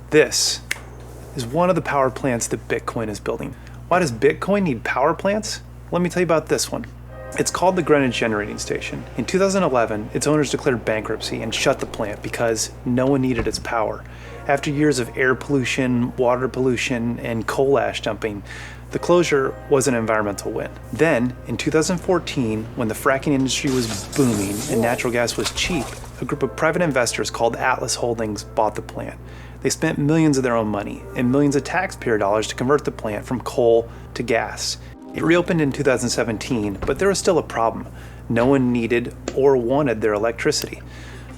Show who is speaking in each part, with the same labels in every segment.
Speaker 1: This is one of the power plants that Bitcoin is building. Why does Bitcoin need power plants? Let me tell you about this one. It's called the Greenwich Generating Station. In 2011, its owners declared bankruptcy and shut the plant because no one needed its power. After years of air pollution, water pollution, and coal ash dumping, the closure was an environmental win. Then, in 2014, when the fracking industry was booming and natural gas was cheap, a group of private investors called Atlas Holdings bought the plant. They spent millions of their own money and millions of taxpayer dollars to convert the plant from coal to gas. It reopened in 2017, but there was still a problem. No one needed or wanted their electricity.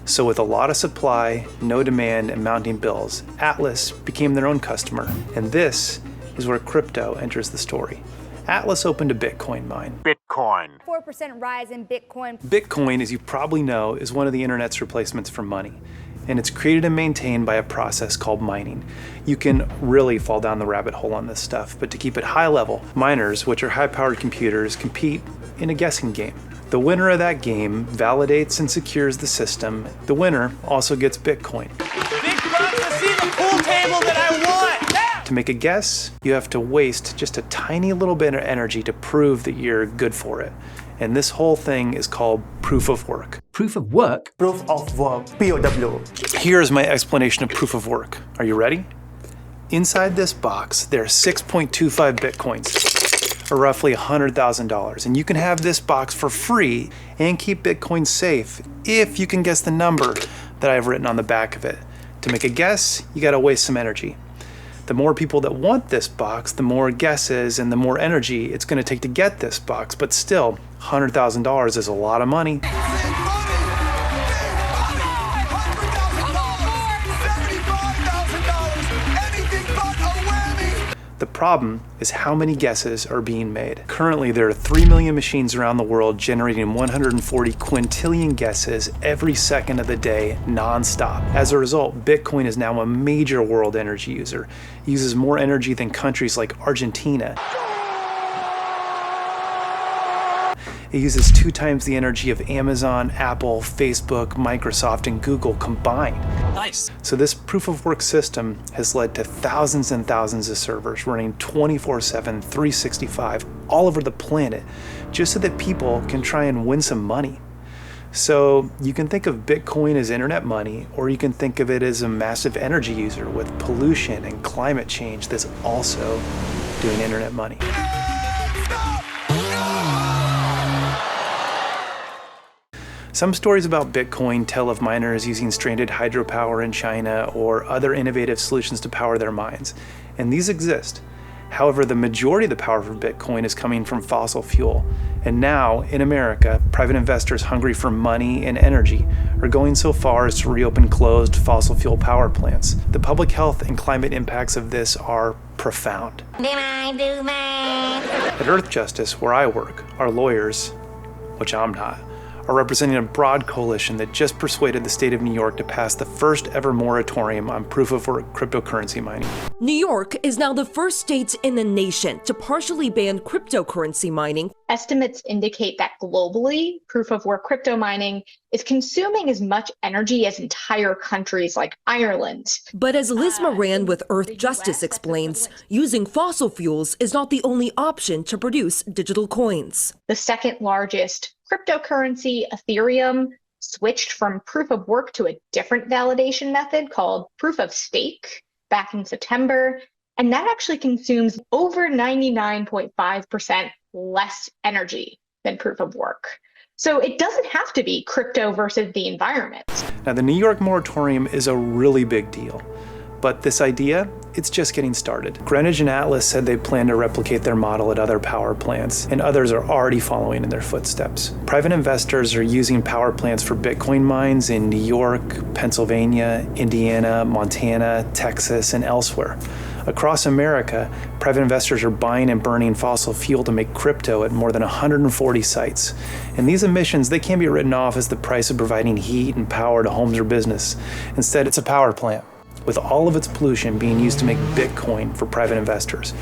Speaker 1: So with a lot of supply, no demand, and mounting bills, Atlas became their own customer. And this is where crypto enters the story. Atlas opened a Bitcoin mine.
Speaker 2: Bitcoin.
Speaker 3: 4% rise in Bitcoin.
Speaker 1: Bitcoin, as you probably know, is one of the internet's replacements for money. And it's created and maintained by a process called mining. You can really fall down the rabbit hole on this stuff, but to keep it high level, miners, which are high-powered computers, compete in a guessing game. The winner of that game validates and secures the system. The winner also gets Bitcoin.
Speaker 4: Big bucks, I see the pool table that I want! Yeah.
Speaker 1: To make a guess, you have to waste just a tiny little bit of energy to prove that you're good for it. And this whole thing is called proof of work.
Speaker 5: Proof of work?
Speaker 6: Proof of work, POW.
Speaker 1: Here's my explanation of proof of work. Are you ready? Inside this box, there are 6.25 Bitcoins, or roughly $100,000. And you can have this box for free and keep Bitcoin safe if you can guess the number that I've written on the back of it. To make a guess, you gotta waste some energy. The more people that want this box, the more guesses and the more energy it's gonna take to get this box. But still, $100,000 is a lot of money. The problem is how many guesses are being made. Currently, there are 3 million machines around the world generating 140 quintillion guesses every second of the day, non-stop. As a result, Bitcoin is now a major world energy user. It uses more energy than countries like Argentina. It uses 2 times the energy of Amazon, Apple, Facebook, Microsoft, and Google combined.
Speaker 4: Nice.
Speaker 1: So this proof of work system has led to thousands and thousands of servers running 24/7, 365 all over the planet, just so that people can try and win some money. So you can think of Bitcoin as internet money, or you can think of it as a massive energy user with pollution and climate change that's also doing internet money. Some stories about Bitcoin tell of miners using stranded hydropower in China or other innovative solutions to power their mines, and these exist. However, the majority of the power for Bitcoin is coming from fossil fuel, and now, in America, private investors hungry for money and energy are going so far as to reopen closed fossil fuel power plants. The public health and climate impacts of this are profound. At Earth Justice, where I work, our lawyers, which I'm not, are representing a broad coalition that just persuaded the state of New York to pass the first ever moratorium on proof-of-work cryptocurrency mining.
Speaker 7: New York is now the first state in the nation to partially ban cryptocurrency mining.
Speaker 8: Estimates indicate that globally, proof-of-work crypto mining is consuming as much energy as entire countries like Ireland.
Speaker 7: But as Liz Moran with Earth Justice explains, using fossil fuels is not the only option to produce digital coins.
Speaker 8: The second largest cryptocurrency, Ethereum, switched from proof of work to a different validation method called proof of stake back in September. And that actually consumes over 99.5% less energy than proof of work. So it doesn't have to be crypto versus the environment.
Speaker 1: Now, the New York moratorium is a really big deal, but this idea, it's just getting started. Greenwich and Atlas said they plan to replicate their model at other power plants, and others are already following in their footsteps. Private investors are using power plants for Bitcoin mines in New York, Pennsylvania, Indiana, Montana, Texas, and elsewhere. Across America, private investors are buying and burning fossil fuel to make crypto at more than 140 sites. And these emissions, they can't be written off as the price of providing heat and power to homes or business. Instead, it's a power plant, with all of its pollution being used to make Bitcoin for private investors.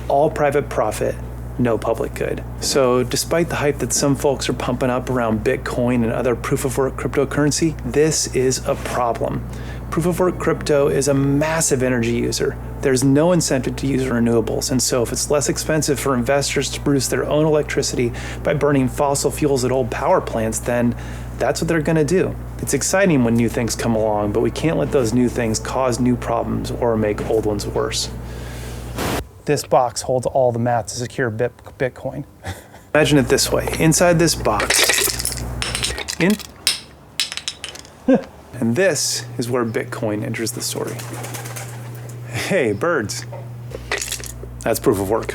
Speaker 1: All private profit, no public good. So despite the hype that some folks are pumping up around Bitcoin and other proof-of-work cryptocurrency, this is a problem. Proof of work crypto is a massive energy user. There's no incentive to use renewables, and so if it's less expensive for investors to produce their own electricity by burning fossil fuels at old power plants, then that's what they're going to do. It's exciting when new things come along, but we can't let those new things cause new problems or make old ones worse. This box holds all the math to secure Bitcoin. Imagine it this way. Inside this box, and this is where Bitcoin enters the story. Hey, birds. That's proof of work.